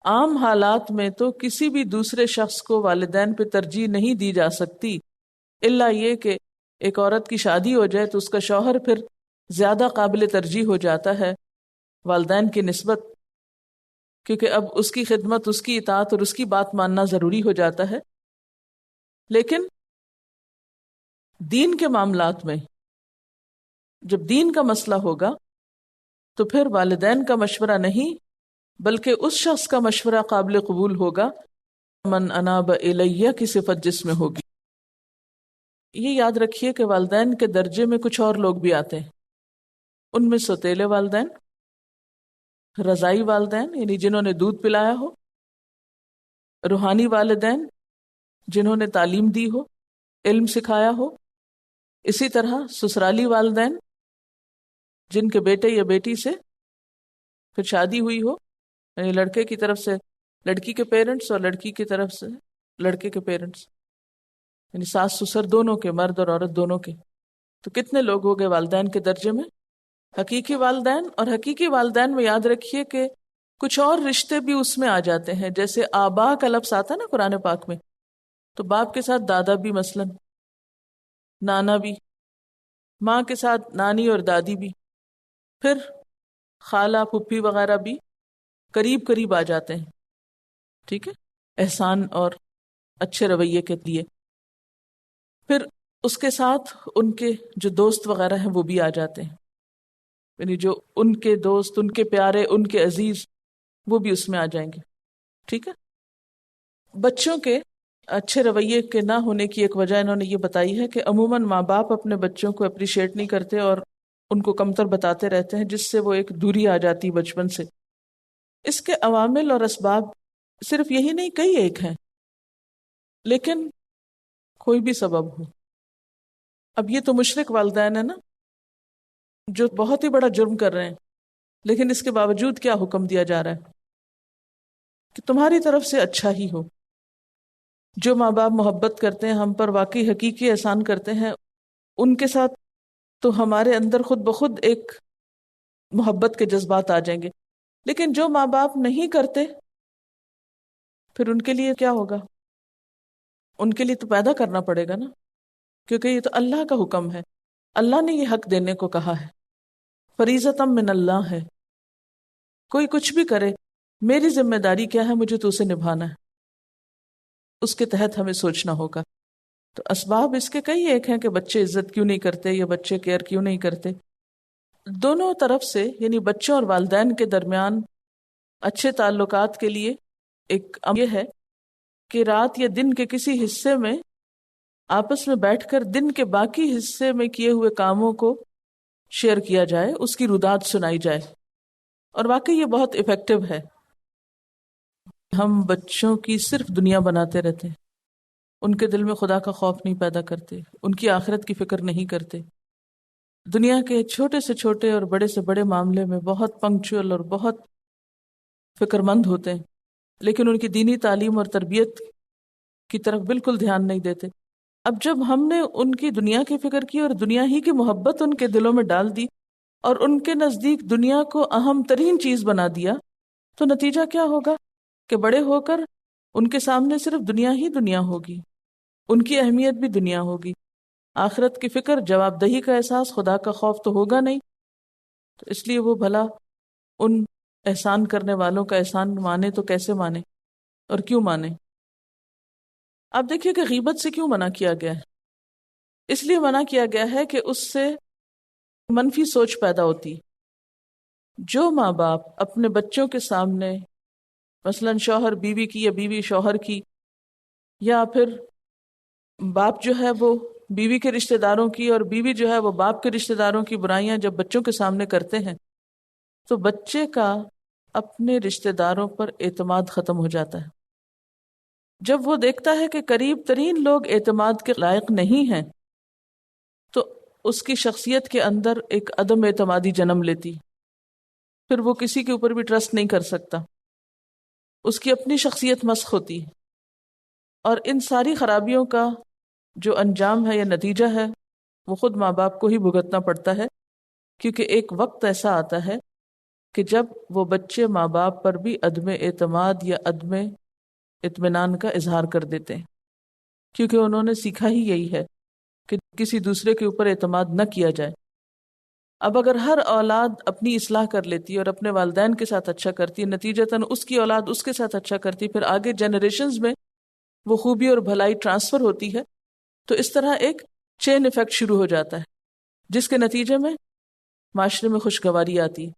عام حالات میں تو کسی بھی دوسرے شخص کو والدین پہ ترجیح نہیں دی جا سکتی، الا یہ کہ ایک عورت کی شادی ہو جائے تو اس کا شوہر پھر زیادہ قابل ترجیح ہو جاتا ہے والدین کی نسبت، کیونکہ اب اس کی خدمت، اس کی اطاعت اور اس کی بات ماننا ضروری ہو جاتا ہے۔ لیکن دین کے معاملات میں جب دین کا مسئلہ ہوگا تو پھر والدین کا مشورہ نہیں بلکہ اس شخص کا مشورہ قابل قبول ہوگا من اناب الیہ کی صفت جس میں ہوگی۔ یہ یاد رکھیے کہ والدین کے درجے میں کچھ اور لوگ بھی آتے ہیں، ان میں سوتیلے والدین، رضائی والدین یعنی جنہوں نے دودھ پلایا ہو، روحانی والدین جنہوں نے تعلیم دی ہو، علم سکھایا ہو، اسی طرح سسرالی والدین جن کے بیٹے یا بیٹی سے پھر شادی ہوئی ہو، یعنی لڑکے کی طرف سے لڑکی کے پیرنٹس اور لڑکی کی طرف سے لڑکے کے پیرنٹس، یعنی ساس سسر دونوں کے، مرد اور عورت دونوں کے۔ تو کتنے لوگ ہو گئے والدین کے درجے میں؟ حقیقی والدین، اور حقیقی والدین میں یاد رکھیے کہ کچھ اور رشتے بھی اس میں آ جاتے ہیں، جیسے آبا کا لفظ آتا ہے نا قرآن پاک میں، تو باپ کے ساتھ دادا بھی، مثلا نانا بھی، ماں کے ساتھ نانی اور دادی بھی، پھر خالہ پھپھی وغیرہ بھی قریب قریب آ جاتے ہیں، ٹھیک ہے، احسان اور اچھے رویے کے لیے۔ پھر اس کے ساتھ ان کے جو دوست وغیرہ ہیں وہ بھی آ جاتے ہیں، یعنی جو ان کے دوست، ان کے پیارے، ان کے عزیز، وہ بھی اس میں آ جائیں گے، ٹھیک ہے۔ بچوں کے اچھے رویے کے نہ ہونے کی ایک وجہ انہوں نے یہ بتائی ہے کہ عموماً ماں باپ اپنے بچوں کو اپریشیٹ نہیں کرتے اور ان کو کمتر بتاتے رہتے ہیں، جس سے وہ ایک دوری آ جاتی بچپن سے۔ اس کے عوامل اور اسباب صرف یہی نہیں، کئی ایک ہیں، لیکن کوئی بھی سبب ہو۔ اب یہ تو مشرک والدین ہیں نا، جو بہت ہی بڑا جرم کر رہے ہیں، لیکن اس کے باوجود کیا حکم دیا جا رہا ہے کہ تمہاری طرف سے اچھا ہی ہو۔ جو ماں باپ محبت کرتے ہیں، ہم پر واقعی حقیقی احسان کرتے ہیں، ان کے ساتھ تو ہمارے اندر خود بخود ایک محبت کے جذبات آ جائیں گے، لیکن جو ماں باپ نہیں کرتے پھر ان کے لیے کیا ہوگا؟ ان کے لیے تو پیدا کرنا پڑے گا نا، کیونکہ یہ تو اللہ کا حکم ہے، اللہ نے یہ حق دینے کو کہا ہے، فریضۃ من اللہ ہے، کوئی کچھ بھی کرے میری ذمہ داری کیا ہے، مجھے تو اسے نبھانا ہے، اس کے تحت ہمیں سوچنا ہوگا۔ تو اسباب اس کے کئی ایک ہیں کہ بچے عزت کیوں نہیں کرتے یا بچے کیئر کیوں نہیں کرتے۔ دونوں طرف سے یعنی بچوں اور والدین کے درمیان اچھے تعلقات کے لیے ایک یہ ہے کہ رات یا دن کے کسی حصے میں آپس میں بیٹھ کر دن کے باقی حصے میں کیے ہوئے کاموں کو شیئر کیا جائے، اس کی روداد سنائی جائے، اور واقعی یہ بہت افیکٹو ہے۔ ہم بچوں کی صرف دنیا بناتے رہتے ہیں، ان کے دل میں خدا کا خوف نہیں پیدا کرتے، ان کی آخرت کی فکر نہیں کرتے، دنیا کے چھوٹے سے چھوٹے اور بڑے سے بڑے معاملے میں بہت پنکچوئل اور بہت فکر مند ہوتے ہیں، لیکن ان کی دینی تعلیم اور تربیت کی طرف بالکل دھیان نہیں دیتے۔ اب جب ہم نے ان کی دنیا کی فکر کی اور دنیا ہی کی محبت ان کے دلوں میں ڈال دی اور ان کے نزدیک دنیا کو اہم ترین چیز بنا دیا، تو نتیجہ کیا ہوگا کہ بڑے ہو کر ان کے سامنے صرف دنیا ہی دنیا ہوگی، ان کی اہمیت بھی دنیا ہوگی، آخرت کی فکر، جواب دہی کا احساس، خدا کا خوف تو ہوگا نہیں۔ تو اس لیے وہ بھلا ان احسان کرنے والوں کا احسان مانے تو کیسے مانے اور کیوں مانے؟ آپ دیکھیے کہ غیبت سے کیوں منع کیا گیا ہے؟ اس لیے منع کیا گیا ہے کہ اس سے منفی سوچ پیدا ہوتی۔ جو ماں باپ اپنے بچوں کے سامنے مثلاً شوہر بیوی کی یا بیوی شوہر کی، یا پھر باپ جو ہے وہ بیوی کے رشتہ داروں کی اور بیوی جو ہے وہ باپ کے رشتہ داروں کی برائیاں جب بچوں کے سامنے کرتے ہیں، تو بچے کا اپنے رشتہ داروں پر اعتماد ختم ہو جاتا ہے۔ جب وہ دیکھتا ہے کہ قریب ترین لوگ اعتماد کے لائق نہیں ہیں، تو اس کی شخصیت کے اندر ایک عدم اعتمادی جنم لیتی، پھر وہ کسی کے اوپر بھی ٹرسٹ نہیں کر سکتا، اس کی اپنی شخصیت مسخ ہوتی ہے، اور ان ساری خرابیوں کا جو انجام ہے یا نتیجہ ہے وہ خود ماں باپ کو ہی بھگتنا پڑتا ہے، کیونکہ ایک وقت ایسا آتا ہے کہ جب وہ بچے ماں باپ پر بھی عدم اعتماد یا عدم اطمینان کا اظہار کر دیتے ہیں، کیونکہ انہوں نے سیکھا ہی یہی ہے کہ کسی دوسرے کے اوپر اعتماد نہ کیا جائے۔ اب اگر ہر اولاد اپنی اصلاح کر لیتی ہے اور اپنے والدین کے ساتھ اچھا کرتی ہے، نتیجتاً اس کی اولاد اس کے ساتھ اچھا کرتی، پھر آگے جنریشنز میں وہ خوبی اور بھلائی ٹرانسفر ہوتی ہے، تو اس طرح ایک چین ایفیکٹ شروع ہو جاتا ہے، جس کے نتیجے میں معاشرے میں خوشگواری آتی ہے۔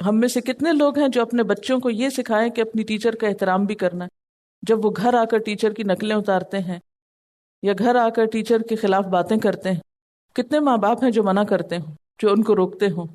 ہم میں سے کتنے لوگ ہیں جو اپنے بچوں کو یہ سکھائیں کہ اپنی ٹیچر کا احترام بھی کرنا ہے، جب وہ گھر آ کر ٹیچر کی نقلیں اتارتے ہیں یا گھر آ کر ٹیچر کے خلاف باتیں کرتے ہیں؟ کتنے ماں باپ ہیں جو منع کرتے ہیں، جو ان کو روکتے ہوں؟